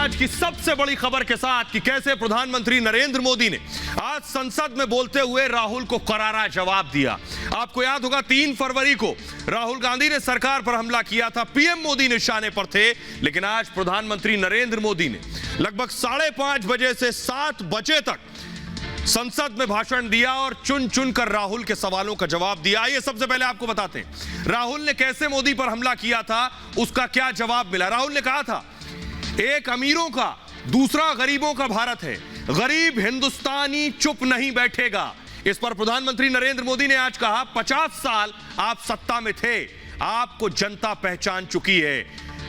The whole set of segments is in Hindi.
आज की सबसे बड़ी खबर के साथ कि कैसे प्रधानमंत्री नरेंद्र मोदी ने आज संसद में बोलते हुए राहुल को करारा जवाब दिया। आपको याद होगा 3 फरवरी को राहुल गांधी ने सरकार पर हमला किया था, पीएम मोदी निशाने पर थे, लेकिन आज प्रधानमंत्री नरेंद्र मोदी ने लगभग 5:30 बजे से 7 बजे तक संसद में भाषण दिया और चुन चुन कर राहुल के सवालों का जवाब दिया। आइए सबसे पहले आपको बताते हैं राहुल ने कैसे मोदी पर हमला किया था, उसका क्या जवाब मिला। राहुल ने कहा था एक अमीरों का दूसरा गरीबों का भारत है, गरीब हिंदुस्तानी चुप नहीं बैठेगा। इस पर प्रधानमंत्री नरेंद्र मोदी ने आज कहा 50 साल आप सत्ता में थे, आपको जनता पहचान चुकी है,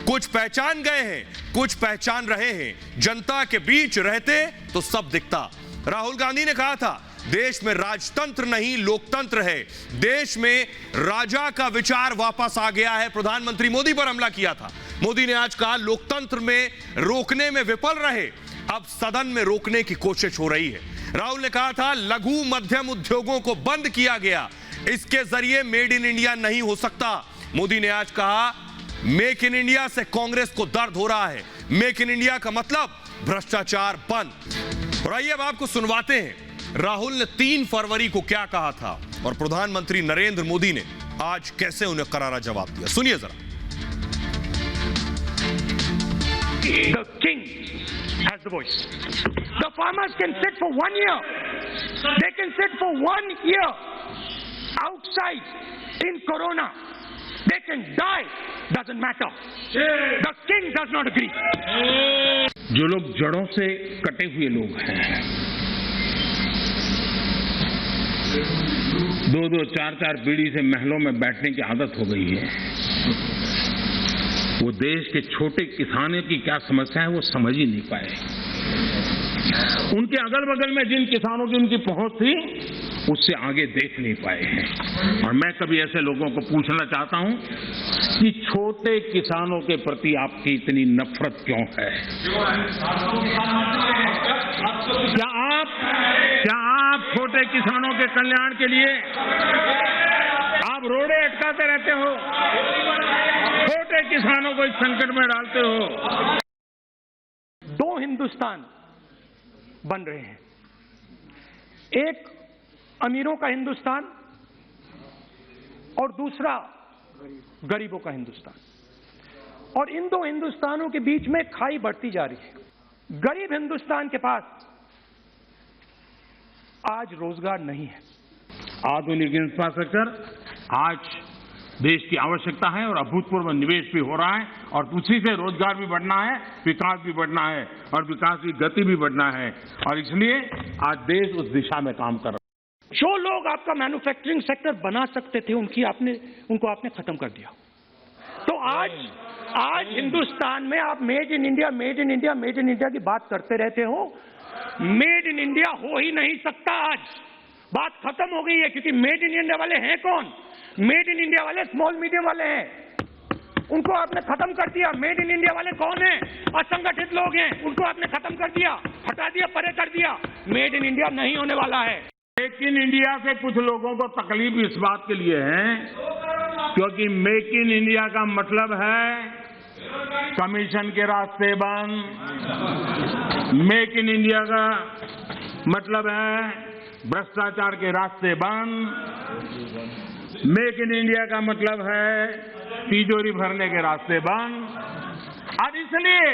कुछ पहचान गए हैं, कुछ पहचान रहे हैं, जनता के बीच रहते तो सब दिखता। राहुल गांधी ने कहा था देश में राजतंत्र नहीं लोकतंत्र है, देश में राजा का विचार वापस आ गया है। प्रधानमंत्री मोदी पर हमला किया था। मोदी ने आज कहा लोकतंत्र में रोकने में विफल रहे, अब सदन में रोकने की कोशिश हो रही है। राहुल ने कहा था लघु मध्यम उद्योगों को बंद किया गया, इसके जरिए मेड इन इंडिया नहीं हो सकता। मोदी ने आज कहा मेक इन इंडिया से कांग्रेस को दर्द हो रहा है, मेक इन इंडिया का मतलब भ्रष्टाचार बंद। और आइए अब आपको सुनवाते हैं राहुल ने 3 फरवरी को क्या कहा था और प्रधानमंत्री नरेंद्र मोदी ने आज कैसे उन्हें करारा जवाब दिया। सुनिए जरा। The king has the voice. The farmers can sit for 1 year. They can sit for 1 year outside in corona. They can die. Doesn't matter. The king does not agree. जो लोग जड़ों से कटे हुए लोग हैं, 2-2, 4-4 पीढ़ी से महलों में बैठने की आदत हो गई है, वो देश के छोटे किसानों की क्या समस्या है वो समझ ही नहीं पाए। उनके अगल बगल में जिन किसानों की उनकी पहुंच थी उससे आगे देख नहीं पाए हैं। और मैं कभी ऐसे लोगों को पूछना चाहता हूं कि छोटे किसानों के प्रति आपकी इतनी नफरत क्यों है? क्या आप छोटे किसानों के कल्याण के लिए आप रोड़े अटकाते रहते हो, छोटे किसानों को इस संकट में डालते हो? 2 हिंदुस्तान बन रहे हैं, एक अमीरों का हिंदुस्तान और दूसरा गरीबों का हिंदुस्तान। और इन 2 हिंदुस्तानों के बीच में खाई बढ़ती जा रही है। गरीब हिंदुस्तान के पास आज रोजगार नहीं है। आधुनिक इंफ्रास्ट्रक्चर आज देश की आवश्यकता है और अभूतपूर्व निवेश भी हो रहा है और उसी से रोजगार भी बढ़ना है, विकास भी बढ़ना है और विकास की गति भी बढ़ना है। और इसलिए आज देश उस दिशा में काम कर रहा है। जो लोग आपका मैन्युफैक्चरिंग सेक्टर बना सकते थे उनको आपने खत्म कर दिया। तो आज हिंदुस्तान में आप made in India, made in India, made in India की बात करते रहते हो। मेड इन इंडिया हो ही नहीं सकता। आज बात खत्म हो गई है, क्योंकि मेड इन इंडिया वाले हैं कौन? मेड इन इंडिया वाले स्मॉल मीडियम वाले हैं, उनको आपने खत्म कर दिया। मेड इन इंडिया वाले कौन हैं? असंगठित लोग हैं, उनको आपने खत्म कर दिया, हटा दिया, परे कर दिया। मेड इन इंडिया नहीं होने वाला है। मेक इन इंडिया से कुछ लोगों को तकलीफ इस बात के लिए है क्योंकि मेक इन इंडिया का मतलब है कमीशन के रास्ते बंद, मेक इन इंडिया का मतलब है भ्रष्टाचार के रास्ते बंद, मेक इन इंडिया का मतलब है तिजोरी भरने के रास्ते बंद। और इसलिए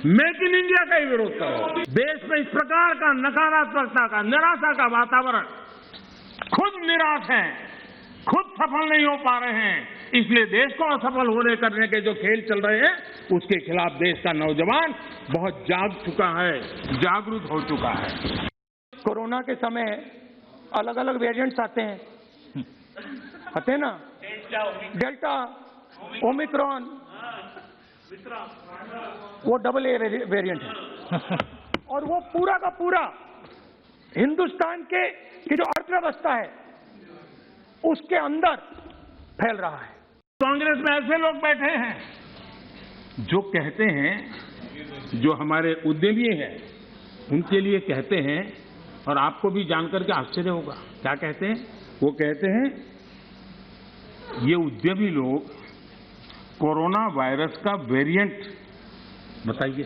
मेक इन इंडिया का ही विरोध करो। देश में इस प्रकार का नकारात्मकता का, निराशा का वातावरण, खुद निराश हैं, खुद सफल नहीं हो पा रहे हैं, इसलिए देश को असफल होने करने के जो खेल चल रहे हैं उसके खिलाफ देश का नौजवान बहुत जाग चुका है, जागरूक हो चुका है। कोरोना के समय अलग अलग वेरिएंट्स आते हैं ना, डेल्टा, ओमिक्रॉन, वो AA वेरिएंट है। और वो पूरा का पूरा हिंदुस्तान की जो अर्थव्यवस्था है उसके अंदर फैल रहा है। कांग्रेस में ऐसे लोग बैठे हैं जो कहते हैं, जो हमारे उद्यमी हैं उनके लिए कहते हैं, और आपको भी जानकर के आश्चर्य होगा क्या कहते हैं। वो कहते हैं ये उद्यमी लोग कोरोना वायरस का वेरिएंट बताइए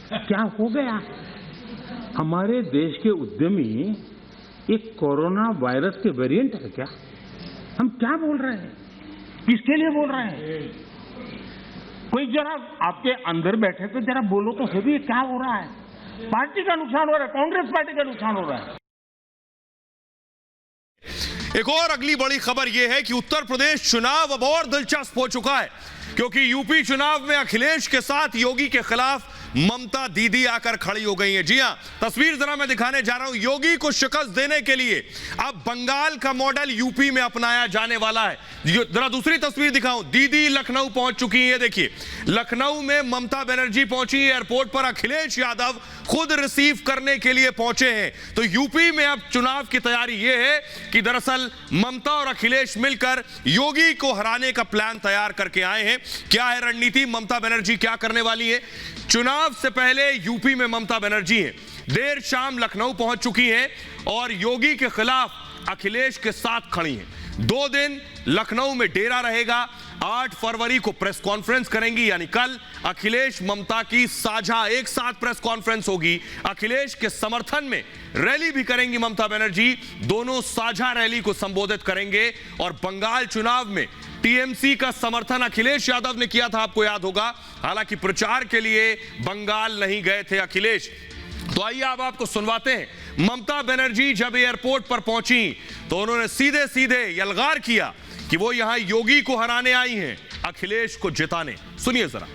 क्या हो गया? हमारे देश के उद्यमी एक कोरोना वायरस के वेरिएंट है क्या? हम क्या बोल रहे हैं? किसके लिए बोल रहे हैं? कोई जरा आपके अंदर बैठे तो जरा बोलो तो सही, क्या हो रहा है? पार्टी का नुकसान हो रहा है, कांग्रेस पार्टी का नुकसान हो रहा है। एक और अगली बड़ी खबर यह है कि उत्तर प्रदेश चुनाव अब और दिलचस्प हो चुका है, क्योंकि यूपी चुनाव में अखिलेश के साथ योगी के खिलाफ ममता दीदी आकर खड़ी हो गई है। जी हां, तस्वीर जरा मैं दिखाने जा रहा हूं। योगी को शिकस्त देने के लिए अब बंगाल का मॉडल यूपी में अपनाया जाने वाला है। जरा दूसरी तस्वीर दिखाऊं। दीदी लखनऊ पहुंच चुकी है। देखिए, लखनऊ में ममता बनर्जी पहुंची। एयरपोर्ट पर अखिलेश यादव खुद रिसीव करने के लिए पहुंचे हैं। तो यूपी में अब चुनाव की तैयारी यह है कि दरअसल ममता और अखिलेश मिलकर योगी को हराने का प्लान तैयार करके आए हैं। क्या है रणनीति? ममता बनर्जी क्या करने वाली है? चुनाव से पहले यूपी में ममता बनर्जी है, देर शाम लखनऊ पहुंच चुकी हैं और योगी के खिलाफ अखिलेश के साथ खड़ी हैं। 2 दिन लखनऊ में डेरा रहेगा। 8 फरवरी को प्रेस कॉन्फ्रेंस करेंगी, यानी कल अखिलेश ममता की साझा एक साथ प्रेस कॉन्फ्रेंस होगी। अखिलेश के समर्थन में रैली भी करेंगी ममता बनर्जी। दोनों साझा रैली को संबोधित करेंगे। और बंगाल चुनाव में टीएमसी का समर्थन अखिलेश यादव ने किया था, आपको याद होगा। हालांकि प्रचार के लिए बंगाल नहीं गए थे अखिलेश। तो आइए अब आपको सुनवाते हैं। ममता बनर्जी जब एयरपोर्ट पर पहुंची तो उन्होंने सीधे सीधे यलगार किया कि वो यहां योगी को हराने आई हैं, अखिलेश को जिताने। सुनिए जरा।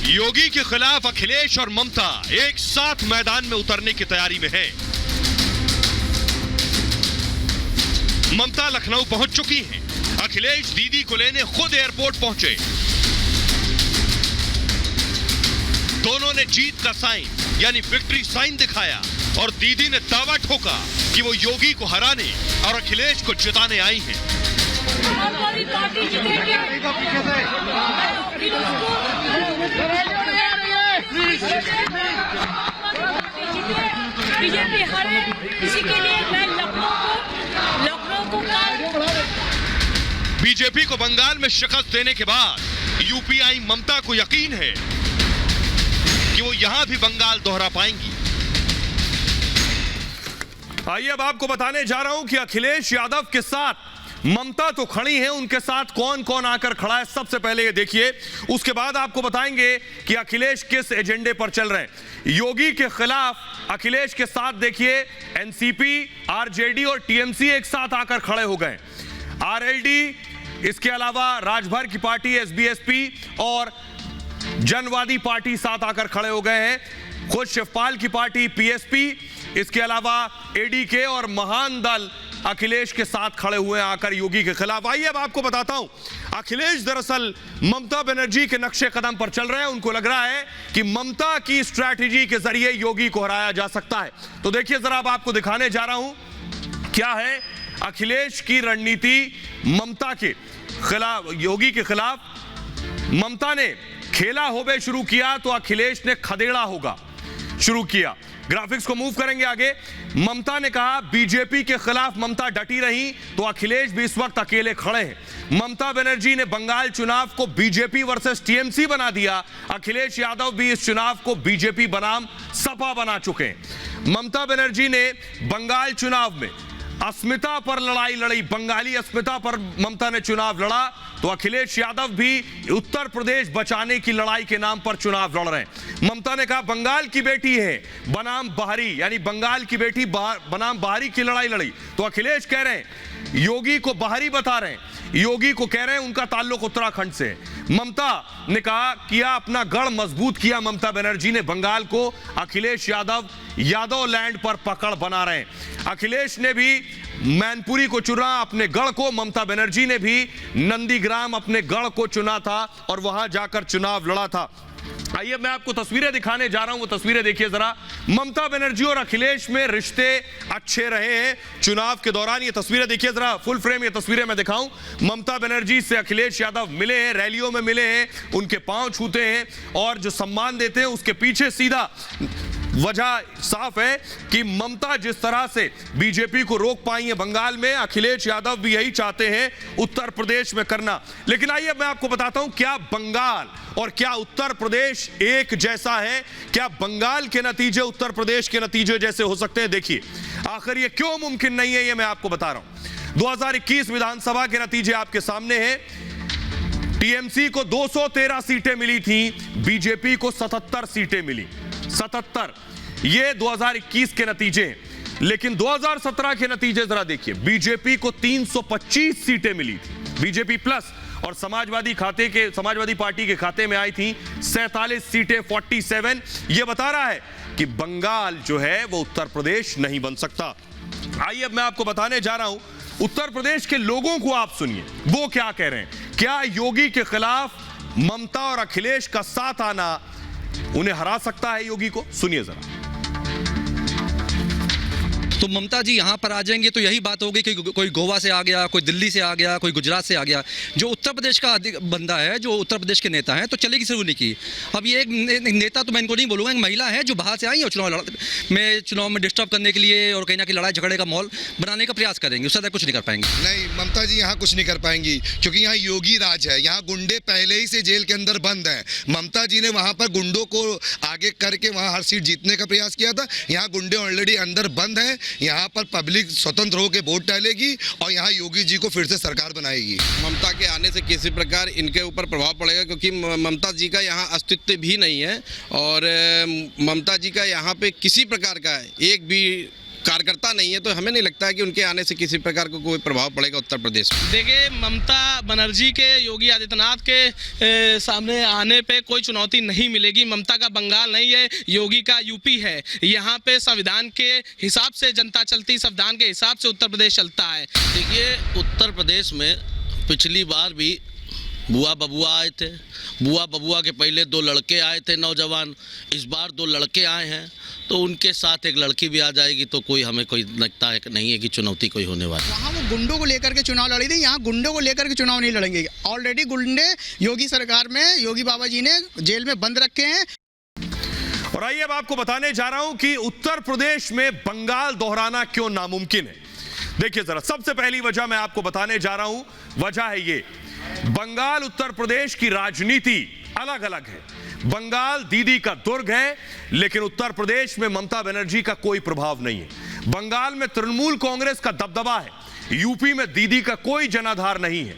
योगी के खिलाफ अखिलेश और ममता एक साथ मैदान में उतरने की तैयारी में है। ममता लखनऊ पहुंच चुकी हैं। अखिलेश दीदी को लेने खुद एयरपोर्ट पहुंचे। दोनों ने जीत का साइन यानी विक्ट्री साइन दिखाया और दीदी ने दावा ठोका कि वो योगी को हराने और अखिलेश को जिताने आई हैं। बीजेपी हारे, इसी के लिए मैं लखनऊ को बीजेपी को बंगाल में शिकस्त देने के बाद यूपी आई ममता को यकीन है कि वो यहां भी बंगाल दोहरा पाएंगी। आइए अब आपको बताने जा रहा हूं कि अखिलेश यादव के साथ ममता तो खड़ी हैं, उनके साथ कौन कौन आकर खड़ा है सबसे पहले ये देखिए। उसके बाद आपको बताएंगे कि अखिलेश किस एजेंडे पर चल रहे हैं। योगी के खिलाफ अखिलेश के साथ देखिए एनसीपी, आरजेडी और टीएमसी एक साथ आकर खड़े हो गए। आरएलडी, इसके अलावा राजभर की पार्टी एसबीएसपी और जनवादी पार्टी साथ आकर खड़े हो गए हैं। खुद शिवपाल की पार्टी पीएसपी, इसके अलावा एडीके और महान दल अखिलेश के साथ खड़े हुए हैं आकर योगी के खिलाफ। आइए अब आपको बताता हूं, अखिलेश दरअसल ममता बनर्जी के नक्शे कदम पर चल रहे हैं। उनको लग रहा है कि ममता की स्ट्रैटेजी के जरिए योगी को हराया जा सकता है। तो देखिए जरा, अब आपको दिखाने जा रहा हूं क्या है अखिलेश की रणनीति ममता के खिलाफ, योगी के खिलाफ। ममता ने खेला होबे शुरू किया तो अखिलेश ने खदेड़ा होगा शुरू किया। ग्राफिक्स को मूव करेंगे आगे। ममता ने कहा बीजेपी के खिलाफ ममता डटी रही तो अखिलेश भी इस वक्त अकेले खड़े हैं। ममता बनर्जी ने बंगाल चुनाव को बीजेपी वर्सेस टीएमसी बना दिया। अखिलेश यादव भी इस चुनाव को बीजेपी बनाम सपा बना चुके हैं। ममता बनर्जी ने बंगाल चुनाव में अस्मिता पर लड़ाई लड़ी, बंगाली अस्मिता पर ममता ने चुनाव लड़ा, तो अखिलेश यादव भी उत्तर प्रदेश बचाने की लड़ाई के नाम पर चुनाव लड़ रहे हैं। ममता ने कहा बंगाल की बेटी है बनाम बाहरी, यानी बंगाल की बेटी बनाम बाहरी की लड़ाई लड़ी, तो अखिलेश कह रहे हैं योगी को बाहरी बता रहे हैं, योगी को कह रहे हैं उनका ताल्लुक उत्तराखंड से। ममता ने कहा किया अपना गढ़ मजबूत किया ममता बनर्जी ने बंगाल को। अखिलेश यादव यादव लैंड पर पकड़ बना रहे हैं। अखिलेश ने भी मैनपुरी को चुना अपने गढ़ को, ममता बनर्जी ने भी नंदीग्राम अपने गढ़ को चुना था और वहां जाकर चुनाव लड़ा था। आइए मैं आपको तस्वीरें दिखाने जा रहा हूं, वो तस्वीरें देखिए जरा। ममता बनर्जी और अखिलेश में रिश्ते अच्छे रहे हैं चुनाव के दौरान। ये तस्वीरें देखिए जरा, फुल फ्रेम ये तस्वीरें मैं दिखाऊं। ममता बनर्जी से अखिलेश यादव मिले हैं, रैलियों में मिले हैं, उनके पांव छूते हैं और जो सम्मान देते हैं उसके पीछे सीधा वजह साफ है कि ममता जिस तरह से बीजेपी को रोक पाई है बंगाल में, अखिलेश यादव भी यही चाहते हैं उत्तर प्रदेश में करना। लेकिन आइए मैं आपको बताता हूं, क्या बंगाल और क्या उत्तर प्रदेश एक जैसा है? क्या बंगाल के नतीजे उत्तर प्रदेश के नतीजे जैसे हो सकते हैं? देखिए आखिर ये क्यों मुमकिन नहीं है, ये मैं आपको बता रहा हूं। 2021 विधानसभा के नतीजे आपके सामने हैं। टीएमसी को 213 सीटें मिली थी, बीजेपी को 77 सीटें मिली। 77 ये 2021 के नतीजे हैं। लेकिन 2017 के नतीजे जरा देखिए, बीजेपी को 325 सीटें मिली थी, बीजेपी प्लस, और समाजवादी पार्टी के खाते में आई थी 47 सीटें, 47। ये बता रहा है कि बंगाल जो है वो उत्तर प्रदेश नहीं बन सकता। आइए अब मैं आपको बताने जा रहा हूं, उत्तर प्रदेश के लोगों को आप सुनिए, वो क्या कह रहे हैं। क्या योगी के खिलाफ ममता और अखिलेश का साथ आना उन्हें हरा सकता है योगी को? सुनिए जरा। तो ममता जी यहाँ पर आ जाएंगे तो यही बात होगी कि कोई गोवा से आ गया, कोई दिल्ली से आ गया, कोई गुजरात से आ गया। जो उत्तर प्रदेश का बंदा है, जो उत्तर प्रदेश के नेता हैं, तो चलेगी सिर्फ उन्हीं की। अब ये एक नेता तो मैं इनको नहीं बोलूँगा, एक महिला है जो बाहर से आई है और चुनाव में डिस्टर्ब करने के लिए और कहीं ना कहीं लड़ाई झगड़े का माहौल बनाने का प्रयास करेंगे, उससे कुछ नहीं कर पाएंगे। नहीं, ममता जी यहाँ कुछ नहीं कर पाएंगी, क्योंकि यहाँ योगी राज है, यहाँ गुंडे पहले ही से जेल के अंदर बंद हैं। ममता जी ने वहाँ पर गुंडों को आगे करके वहाँ हर सीट जीतने का प्रयास किया था। यहाँ गुंडे ऑलरेडी अंदर बंद हैं, यहाँ पर पब्लिक स्वतंत्र होकर वोट डालेगी और यहाँ योगी जी को फिर से सरकार बनाएगी। ममता के आने से किसी प्रकार इनके ऊपर प्रभाव पड़ेगा, क्योंकि ममता जी का यहाँ अस्तित्व भी नहीं है और ममता जी का यहाँ पे किसी प्रकार का एक भी कार्यकर्ता नहीं है, तो हमें नहीं लगता है कि उनके आने से किसी प्रकार का कोई प्रभाव पड़ेगा उत्तर प्रदेश में। देखिए, ममता बनर्जी के योगी आदित्यनाथ के सामने आने पे कोई चुनौती नहीं मिलेगी। ममता का बंगाल नहीं है, योगी का यूपी है। यहाँ पे संविधान के हिसाब से जनता चलती, संविधान के हिसाब से उत्तर प्रदेश चलता है। देखिए, उत्तर प्रदेश में पिछली बार भी बुआ बबुआ आए थे, बुआ बबुआ के पहले 2 लड़के आए थे नौजवान, इस बार 2 लड़के आए हैं, तो उनके साथ एक लड़की भी आ जाएगी, तो हमें कोई लगता है कि नहीं है कि चुनौती कोई होने वाली। वहाँ वो गुंडों को लेकर के चुनाव लड़ी थी, यहाँ गुंडों को लेकर के चुनाव नहीं लड़ेंगे। ऑलरेडी गुंडे योगी सरकार में, योगी बाबा जी ने जेल में बंद रखे हैं। और आइए अब आपको बताने जा रहा हूं कि उत्तर प्रदेश में बंगाल दोहराना क्यों नामुमकिन है। देखिए जरा, सबसे पहली वजह मैं आपको बताने जा रहा हूं, वजह है ये, बंगाल उत्तर प्रदेश की राजनीति अलग अलग है। बंगाल दीदी का दुर्ग है, लेकिन उत्तर प्रदेश में ममता बनर्जी का कोई प्रभाव नहीं है। बंगाल में तृणमूल कांग्रेस का दबदबा है, यूपी में दीदी का कोई जनाधार नहीं है।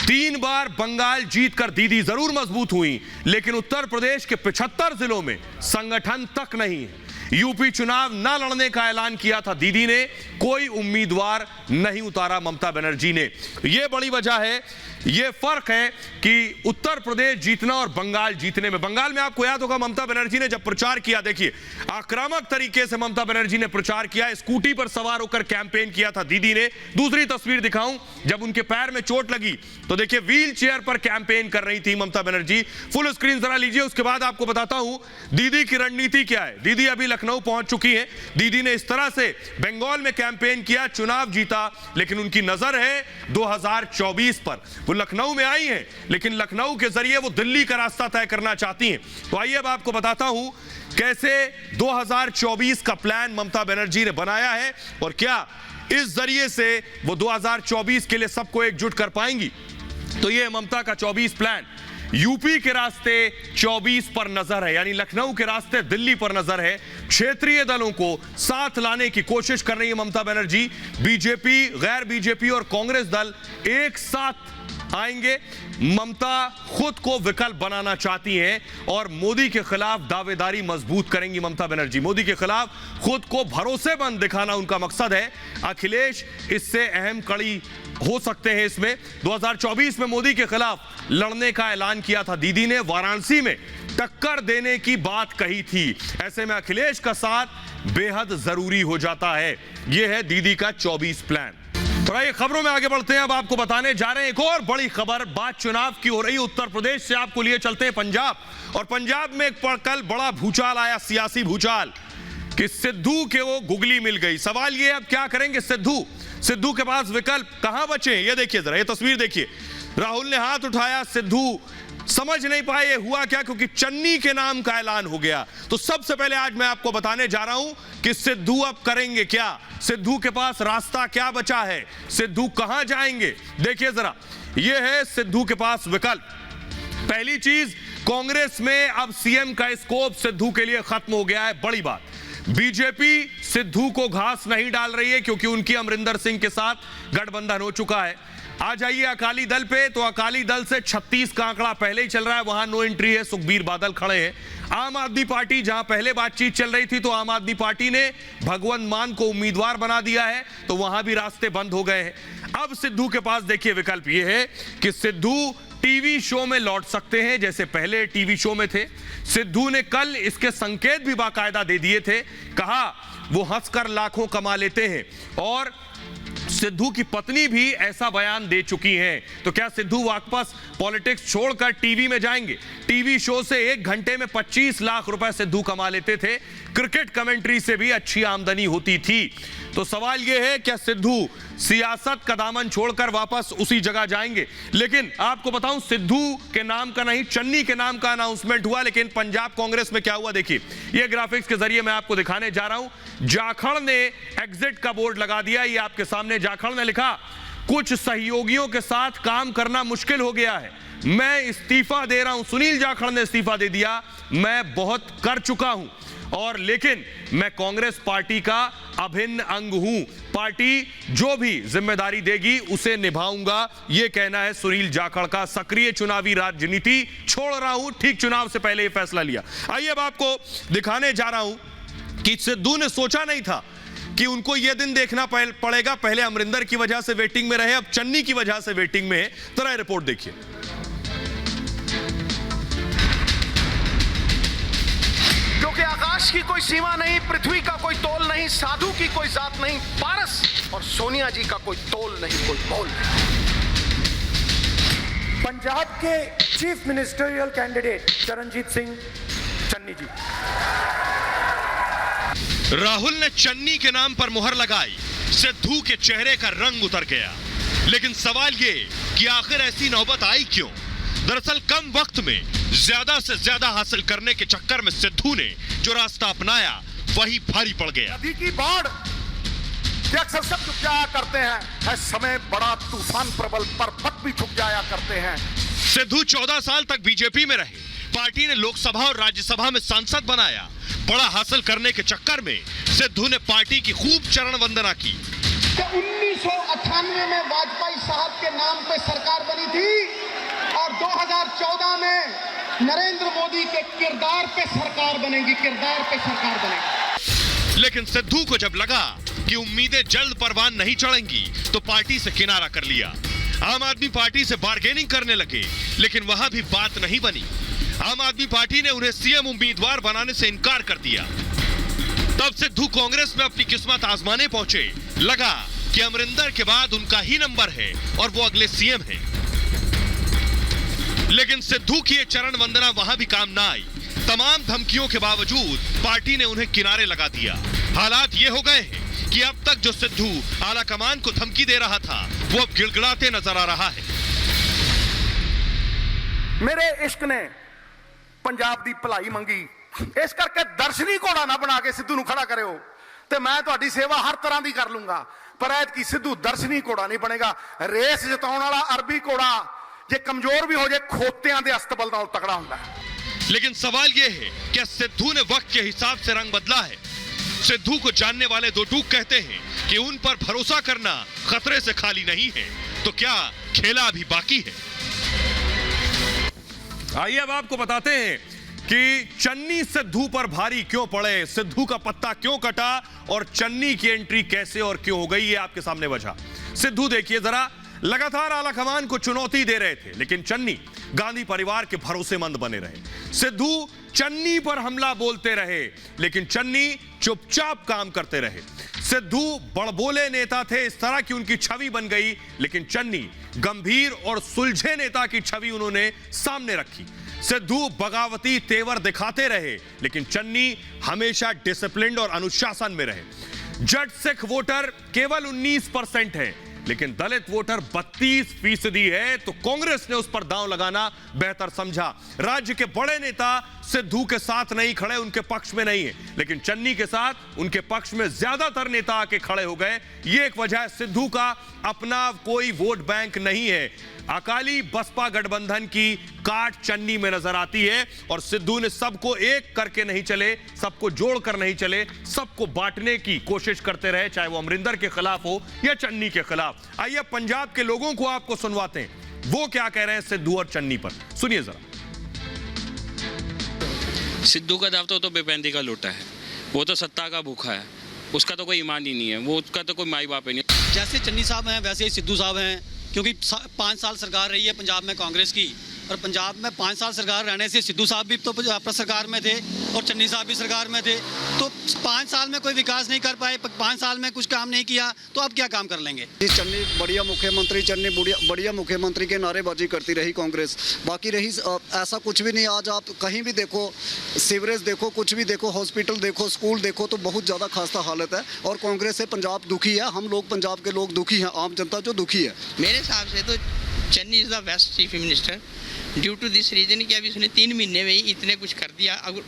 3 बार बंगाल जीतकर दीदी जरूर मजबूत हुई, लेकिन उत्तर प्रदेश के 75 जिलों में संगठन तक नहीं है। यूपी चुनाव न लड़ने का ऐलान किया था दीदी ने, कोई उम्मीदवार नहीं उतारा ममता बनर्जी ने। यह बड़ी वजह है, यह फर्क है कि उत्तर प्रदेश जीतना और बंगाल जीतने में। बंगाल में आपको याद होगा ममता बनर्जी ने जब प्रचार किया, देखिए आक्रामक तरीके से ममता बनर्जी ने प्रचार किया, स्कूटी पर सवार होकर कैंपेन किया था दीदी ने। दूसरी तस्वीर दिखाऊं, जब उनके पैर में चोट लगी तो देखिए व्हील चेयर पर कैंपेन कर रही थी ममता बनर्जी। फुल स्क्रीन जरा लीजिए, उसके बाद आपको बताता हूं दीदी की रणनीति क्या है। दीदी अभी लखनऊ पहुंच चुकी है। दीदी ने इस तरह से बंगाल में कैंपेन किया, चुनाव जीता, लेकिन उनकी नजर है 2024 पर। वो लखनऊ में आई हैं, लेकिन लखनऊ के जरिए वो दिल्ली का रास्ता तय करना चाहती हैं। तो आइए अब आपको बताता हूं कैसे 2024 का प्लान ममता बनर्जी ने बनाया है और क्या इस जरिए से वो 2024 के लिए सबको एकजुट कर पाएंगी। तो ये ममता का 24 प्लान। यूपी के रास्ते 24 पर नजर है, यानी लखनऊ के रास्ते दिल्ली पर नजर है। क्षेत्रीय दलों को साथ लाने की कोशिश कर रही है ममता बनर्जी। बीजेपी, गैर बीजेपी और कांग्रेस दल एक साथ आएंगे। ममता खुद को विकल्प बनाना चाहती हैं और मोदी के खिलाफ दावेदारी मजबूत करेंगी ममता बनर्जी। मोदी के खिलाफ खुद को भरोसेमंद दिखाना उनका मकसद है। अखिलेश इससे अहम कड़ी हो सकते हैं इसमें। 2024 में मोदी के खिलाफ लड़ने का ऐलान किया था दीदी ने, वाराणसी में टक्कर देने की बात कही थी। ऐसे में अखिलेश का साथ बेहद जरूरी हो जाता है। यह है दीदी का 24 प्लान। तो आइए खबरों में आगे बढ़ते हैं। अब आपको बताने जा रहे हैं एक और बड़ी खबर। बात चुनाव की हो रही है उत्तर प्रदेश से, आपको लिए चलते हैं पंजाब। और पंजाब में कल बड़ा भूचाल आया, सियासी भूचाल, कि सिद्धू के वो गुगली मिल गई। सवाल ये, अब क्या करेंगे सिद्धू के पास विकल्प कहां बचे? ये देखिए जरा, ये तस्वीर देखिए। राहुल ने हाथ उठाया, सिद्धू समझ नहीं पाए ये हुआ क्या, क्योंकि चन्नी के नाम का ऐलान हो गया। तो सबसे पहले आज मैं आपको बताने जा रहा हूं कि सिद्धू अब करेंगे क्या, सिद्धू के पास रास्ता क्या बचा है, सिद्धू कहां जाएंगे। देखिए जरा, ये है सिद्धू के पास विकल्प। पहली चीज, कांग्रेस में अब सीएम का स्कोप सिद्धू के लिए खत्म हो गया है। बड़ी बात, बीजेपी सिद्धू को घास नहीं डाल रही है क्योंकि उनकी अमरिंदर सिंह के साथ गठबंधन हो चुका है। आ जाइए अकाली दल पे, तो अकाली दल से 36 का आंकड़ा पहले ही चल रहा है, वहां नो एंट्री है, सुखबीर बादल खड़े हैं। आम आदमी पार्टी, जहां पहले बातचीत चल रही थी तो आम आदमी पार्टी ने भगवंत मान को उम्मीदवार बना दिया है, तो वहां भी रास्ते बंद हो गए हैं। अब सिद्धू के पास देखिए विकल्प ये है कि सिद्धू टीवी शो में लौट सकते हैं, जैसे पहले टीवी शो में थे। सिद्धू ने कल इसके संकेत भी बाकायदा दे दिए थे, कहा वो हंसकर लाखों कमा लेते हैं, और सिद्धू की पत्नी भी ऐसा बयान दे चुकी हैं। तो क्या सिद्धू वापस पॉलिटिक्स छोड़कर टीवी में जाएंगे? टीवी शो से 1 घंटे में 25 लाख रुपए सिद्धू कमा लेते थे, क्रिकेट कमेंट्री से भी अच्छी आमदनी होती थी। तो सवाल यह है, क्या सिद्धू सियासत का दामन छोड़कर वापस उसी जगह जाएंगे? लेकिन आपको बताऊं, सिद्धू के नाम का नहीं, चन्नी के नाम का अनाउंसमेंट हुआ, लेकिन पंजाब कांग्रेस में क्या हुआ देखिए। यह ग्राफिक्स के जरिए मैं आपको दिखाने जा रहा हूं। जाखड़ ने एग्जिट का बोर्ड लगा दिया, ये आपके सामने। जाखड़ ने लिखा, कुछ सहयोगियों के साथ काम करना मुश्किल हो गया है, मैं इस्तीफा दे रहा हूं। सुनील जाखड़ ने इस्तीफा दे दिया, मैं बहुत कर चुका हूं, और लेकिन मैं कांग्रेस पार्टी का अभिन्न अंग हूं, पार्टी जो भी जिम्मेदारी देगी उसे निभाऊंगा, यह कहना है सुनील जाखड़ का। सक्रिय चुनावी राजनीति छोड़ रहा हूं, ठीक चुनाव से पहले यह फैसला लिया। आइए अब आपको दिखाने जा रहा हूं कि सिद्धू ने सोचा नहीं था कि उनको यह दिन देखना पड़ेगा। पहले अमरिंदर की वजह से वेटिंग में रहे, अब चन्नी की वजह से वेटिंग में है। जरा रिपोर्ट देखिए। क्योंकि आकाश की कोई सीमा नहीं, पृथ्वी का कोई तोल नहीं, साधु की कोई जात नहीं, पारस और सोनिया जी का कोई तोल नहीं, कोई मोल नहीं। पंजाब के chief ministerial candidate Charanjit Singh Channi ji. Rahul ने चन्नी के नाम पर मुहर लगाई, सिद्धू के चेहरे का रंग उतर गया। लेकिन सवाल ये कि आखिर ऐसी नौबत आई क्यों? दरअसल कम वक्त में ज्यादा से ज्यादा हासिल करने के चक्कर में सिद्धू ने जो रास्ता अपनाया वही भारी पड़ गया। नदी की बाढ़ के अक्सर सब झुक जाया करते हैं, है समय बड़ा तूफान प्रबल, पर्वत भी झुक जाया करते हैं। सिद्धू 14 साल तक बीजेपी में रहे, पार्टी ने लोकसभा और राज्यसभा में सांसद बनाया। बड़ा हासिल करने के चक्कर में सिद्धू ने पार्टी की खूब चरण वंदना की। 1998 में वाजपेयी साहब के नाम पे सरकार बनी थी और 2014 में नरेंद्र मोदी के किरदार पे सरकार बनेगी, किरदार पे सरकार बनेगी। लेकिन सिद्धू को जब लगा कि उम्मीदें जल्द परवान नहीं चढ़ेंगी तो पार्टी से किनारा कर लिया। आम आदमी पार्टी से बार्गेनिंग करने लगे, लेकिन वहां भी बात नहीं बनी। आम आदमी पार्टी ने उन्हें सीएम उम्मीदवार बनाने से इनकार कर दिया। तब सिद्धू कांग्रेस में अपनी किस्मत आजमाने पहुंचे। लगा कि अमरिंदर के बाद उनका ही नंबर है और वो अगले सीएम हैं। लेकिन सिद्धू की ये चरण वंदना वहां भी काम ना आई। तमाम धमकियों के बावजूद पार्टी ने उन्हें किनारे लगा दिया। हालात ये हो गए हैं कि अब तक जो सिद्धू आला कमान को धमकी दे रहा था वो अब गिड़गिड़ाते नजर आ रहा है। मेरे इश्क ने पंजाब दी भलाई मंगी, इस करके दर्शनी घोड़ा ना बना के सिद्धू नूं खड़ा करियो ते मैं तुहाडी सेवा हर तरह दी कर लूंगा। पर ऐतकी सिद्धू दर्शनी घोड़ा नहीं बनेगा, रेस जिताउण वाला अरबी घोड़ा जे कमजोर भी हो जाए खोतियां दे अस्तबल नाल तगड़ा हुंदा है। लेकिन सवाल यह है कि सिद्धू ने वक्त के हिसाब से रंग बदला है। सिद्धू को जानने वाले दो टूक कहते हैं कि उन पर भरोसा करना खतरे से खाली नहीं है। तो क्या खेला अभी बाकी है? आइए अब आपको बताते हैं कि चन्नी सिद्धू पर भारी क्यों पड़े, सिद्धू का पत्ता क्यों कटा और चन्नी की एंट्री कैसे और क्यों हो गई, ये आपके सामने वजह। सिद्धू देखिए जरा, लगातार आला कमान को चुनौती दे रहे थे, लेकिन चन्नी गांधी परिवार के भरोसेमंद बने रहे। सिद्धू चन्नी पर हमला बोलते रहे, लेकिन चन्नी चुपचाप काम करते रहे। सिद्धू बड़बोले नेता थे, इस तरह की उनकी छवि बन गई, लेकिन चन्नी गंभीर और सुलझे नेता की छवि उन्होंने सामने रखी। सिद्धू बगावती तेवर दिखाते रहे, लेकिन चन्नी हमेशा डिसिप्लिन्ड और अनुशासन में रहे। जट सिख वोटर केवल 19% है, लेकिन दलित वोटर 32% है, तो कांग्रेस ने उस पर दांव लगाना बेहतर समझा। राज्य के बड़े नेता सिद्धू के साथ नहीं खड़े, उनके पक्ष में नहीं है, लेकिन चन्नी के साथ उनके पक्ष में ज्यादातर नेता आके खड़े हो गए। ये एक वजह है, सिद्धू का अपना कोई वोट बैंक नहीं है। अकाली बसपा गठबंधन की काट चन्नी में नजर आती है, और सिद्धू ने सबको एक करके नहीं चले, सबको जोड़कर नहीं चले, सबको बांटने की कोशिश करते रहे, चाहे वो अमरिंदर के खिलाफ हो या चन्नी के खिलाफ। आइए पंजाब के लोगों को आपको सुनवाते हैं, वो क्या कह रहे हैं सिद्धू और चन्नी पर, सुनिए जरा। सिद्धू का दाव तो बेबंदी का लूटा है, वो तो सत्ता का भूखा है, उसका तो कोई ईमान ही नहीं है, वो उसका तो कोई माई बाप ही नहीं। जैसे चन्नी साहब हैं वैसे ही सिद्धू साहब हैं, क्योंकि 5 साल सरकार रही है पंजाब में कांग्रेस की, और पंजाब में 5 साल सरकार रहने से सिद्धू साहब भी तो सरकार में थे और चन्नी साहब भी सरकार में थे, तो 5 साल में कोई विकास नहीं कर पाए, 5 साल में कुछ काम नहीं किया, तो अब क्या काम कर लेंगे। चन्नी बढ़िया मुख्यमंत्री, चन्नी बढ़िया मुख्यमंत्री के नारेबाजी करती रही कांग्रेस, बाकी रही ऐसा कुछ भी नहीं। आज आप कहीं भी देखो, सीवरेज देखो, कुछ भी देखो, हॉस्पिटल देखो, स्कूल देखो, तो बहुत ज़्यादा खास्ता हालत है, और कांग्रेस से पंजाब दुखी है। हम लोग पंजाब के लोग दुखी हैं, आम जनता जो दुखी है। मेरे हिसाब से तो Channi is the best chief minister due to this reason कि अभी उसने 3 महीने में ही इतने कुछ कर दिया। अगर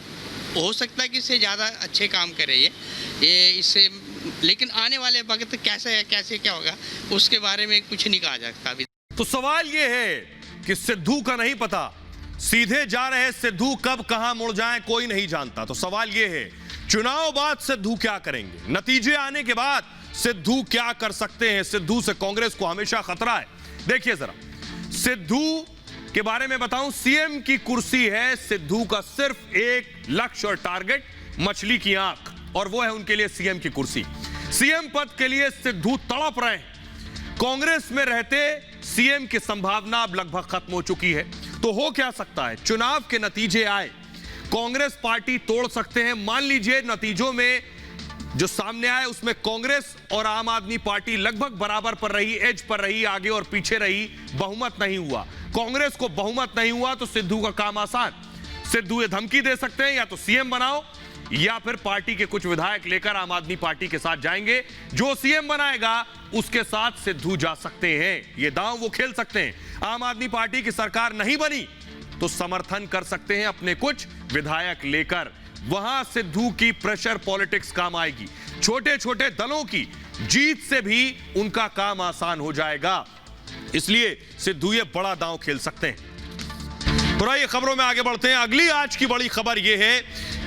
हो सकता है कि इससे ज़्यादा अच्छे काम करे ये इससे, लेकिन आने वाले वक्त कैसे क्या होगा उसके बारे में कुछ नहीं कहा जा सकता अभी। तो सवाल ये है कि सिद्धू का नहीं पता, सीधे जा रहे सिद्धू कब कहां मुड़ जाएं कोई नहीं जानता। तो सवाल ये है, चुनाव बाद सिद्धू क्या करेंगे, नतीजे आने के बाद सिद्धू क्या कर सकते हैं। सिद्धू से कांग्रेस को हमेशा खतरा है। देखिए जरा, सिद्धू के बारे में बताऊं, सीएम की कुर्सी है सिद्धू का सिर्फ एक लक्ष्य और टारगेट, मछली की आंख, और वो है उनके लिए सीएम की कुर्सी। सीएम पद के लिए सिद्धू तड़प रहे हैं। कांग्रेस में रहते सीएम की संभावना अब लगभग खत्म हो चुकी है। तो हो क्या सकता है, चुनाव के नतीजे आए, कांग्रेस पार्टी तोड़ सकते हैं। मान लीजिए नतीजों में जो सामने आए उसमें कांग्रेस और आम आदमी पार्टी लगभग बराबर पर रही, एज पर रही, आगे और पीछे रही, बहुमत नहीं हुआ, कांग्रेस को बहुमत नहीं हुआ, तो सिद्धू का काम आसान। सिद्धू ये धमकी दे सकते हैं, या तो सीएम बनाओ, या फिर पार्टी के कुछ विधायक लेकर आम आदमी पार्टी के साथ जाएंगे, जो सीएम बनाएगा उसके साथ सिद्धू जा सकते हैं। ये दांव वो खेल सकते हैं। आम आदमी पार्टी की सरकार नहीं बनी तो समर्थन कर सकते हैं अपने कुछ विधायक लेकर, वहां सिद्धू की प्रेशर पॉलिटिक्स काम आएगी। छोटे छोटे दलों की जीत से भी उनका काम आसान हो जाएगा, इसलिए सिद्धू ये बड़ा दांव खेल सकते हैं। तो आइए खबरों में आगे बढ़ते हैं। अगली आज की बड़ी खबर यह है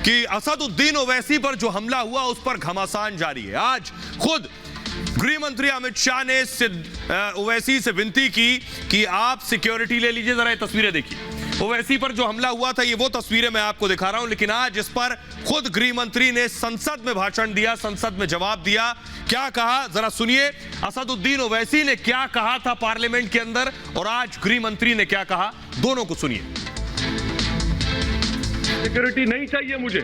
कि असदुद्दीन ओवैसी पर जो हमला हुआ उस पर घमासान जारी है। आज खुद गृह मंत्री अमित शाह ने ओवैसी से विनती की कि आप सिक्योरिटी ले लीजिए। जरा ये तस्वीरें देखिए, ओवैसी पर जो हमला हुआ था, ये वो तस्वीरें मैं आपको दिखा रहा हूं, लेकिन आज इस पर खुद गृह मंत्री ने संसद में भाषण दिया, संसद में जवाब दिया। क्या कहा जरा सुनिए, असदुद्दीन ओवैसी ने क्या कहा था पार्लियामेंट के अंदर, और आज गृह मंत्री ने क्या कहा, दोनों को सुनिए। सिक्योरिटी नहीं चाहिए मुझे,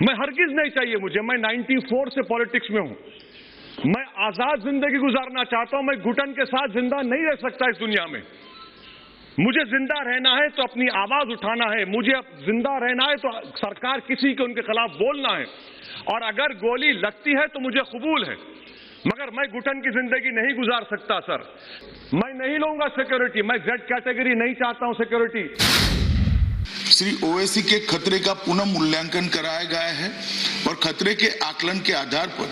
मैं हरगिज नहीं चाहिए मुझे। मैं 94 से पॉलिटिक्स में हूं, मैं आजाद जिंदगी गुजारना चाहता हूं। मैं घुटन के साथ जिंदा नहीं रह सकता इस दुनिया में। मुझे जिंदा रहना है तो अपनी आवाज उठाना है, मुझे जिंदा रहना है तो सरकार किसी के उनके खिलाफ बोलना है, और अगर गोली लगती है तो मुझे कबूल है, मगर मैं घुटन की जिंदगी नहीं गुजार सकता सर। मैं नहीं लूंगा सिक्योरिटी, मैं जेड कैटेगरी नहीं चाहता हूं सिक्योरिटी। श्री ओवैसी के खतरे का पुनः मूल्यांकन कराया गया है, और खतरे के आकलन के आधार पर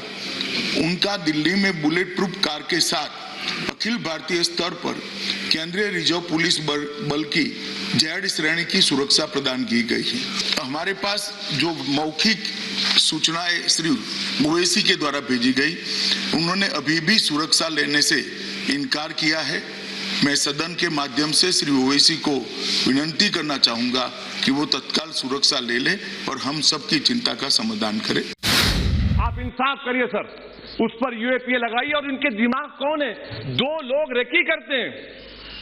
उनका दिल्ली में बुलेट प्रूफ कार के साथ अखिल भारतीय स्तर पर केंद्रीय रिजर्व पुलिस बल की जेड श्रेणी की सुरक्षा प्रदान की गई है। हमारे पास जो मौखिक सूचनाएं श्री ओवैसी के द्वारा भेजी गई, उन्होंने अभी भी सुरक्षा लेने से इनकार किया है। मैं सदन के माध्यम से श्री ओवैसी को विनती करना चाहूंगा कि वो तत्काल सुरक्षा ले ले और हम सबकी चिंता का समाधान करें। आप इंसाफ करिए सर, उस पर यूएपीए लगाइए। और इनके दिमाग कौन है, 2 लोग रेकी करते हैं,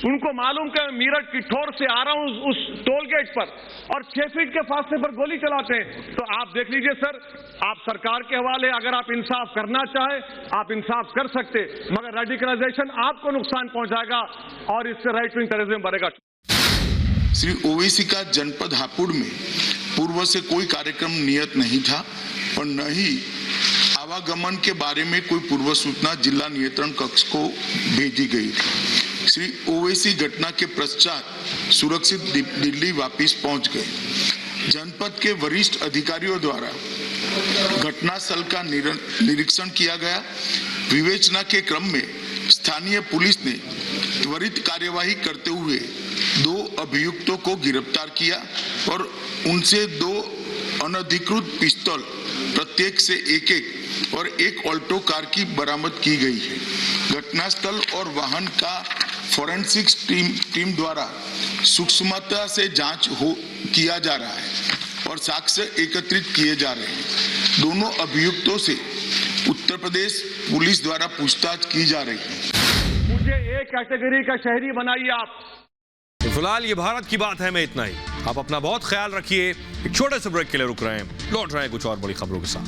उनको मालूम कि मीरठ किठौर से आ रहा हूं उस टोल गेट पर, और 6 फीट के फासले पर गोली चलाते हैं। तो आप देख लीजिए सर, आप सरकार के हवाले, अगर आप इंसाफ करना चाहे आप इंसाफ कर सकते, मगर रेडिकलाइजेशन आपको नुकसान पहुंचाएगा और इससे राइट विंग टेररिज्म बढ़ेगा। श्री ओवैसी का जनपद हापुड़ में पूर्व से कोई कार्यक्रम नियत नहीं था, और न ही आवागमन के बारे में कोई पूर्व सूचना जिला नियंत्रण कक्ष को भेजी गई थी। श्री ओवैसी घटना के पश्चात सुरक्षित दिल्ली वापस पहुंच गए। जनपद के वरिष्ठ अधिकारियों द्वारा घटनास्थल का निरीक्षण किया गया। विवेचना के क्रम में स्थानीय पुलिस ने त्वरित कार्यवाही करते हुए 2 अभियुक्तों को गिरफ्तार किया और उनसे 2 अनधिकृत पिस्तौल प्रत्येक से एक और एक ऑल्टो कार की बरामद की गई है। घटनास्थल और वाहन का फोरेंसिक्स टीम द्वारा सूक्ष्मता से जांच किया जा रहा है और साक्ष्य एकत्रित किए जा रहे हैं। दोनों अभियुक्तों से उत्तर प्रदेश पुलिस द्वारा पूछताछ की जा रही है। मुझे ए कैटेगरी का शहरी बनाइए आप। फिलहाल ये भारत की बात है में इतना ही। आप अपना बहुत ख्याल रखिए। एक छोटे से ब्रेक के लिए रुक रहे हैं, लौट रहे हैं कुछ और बड़ी खबरों के साथ।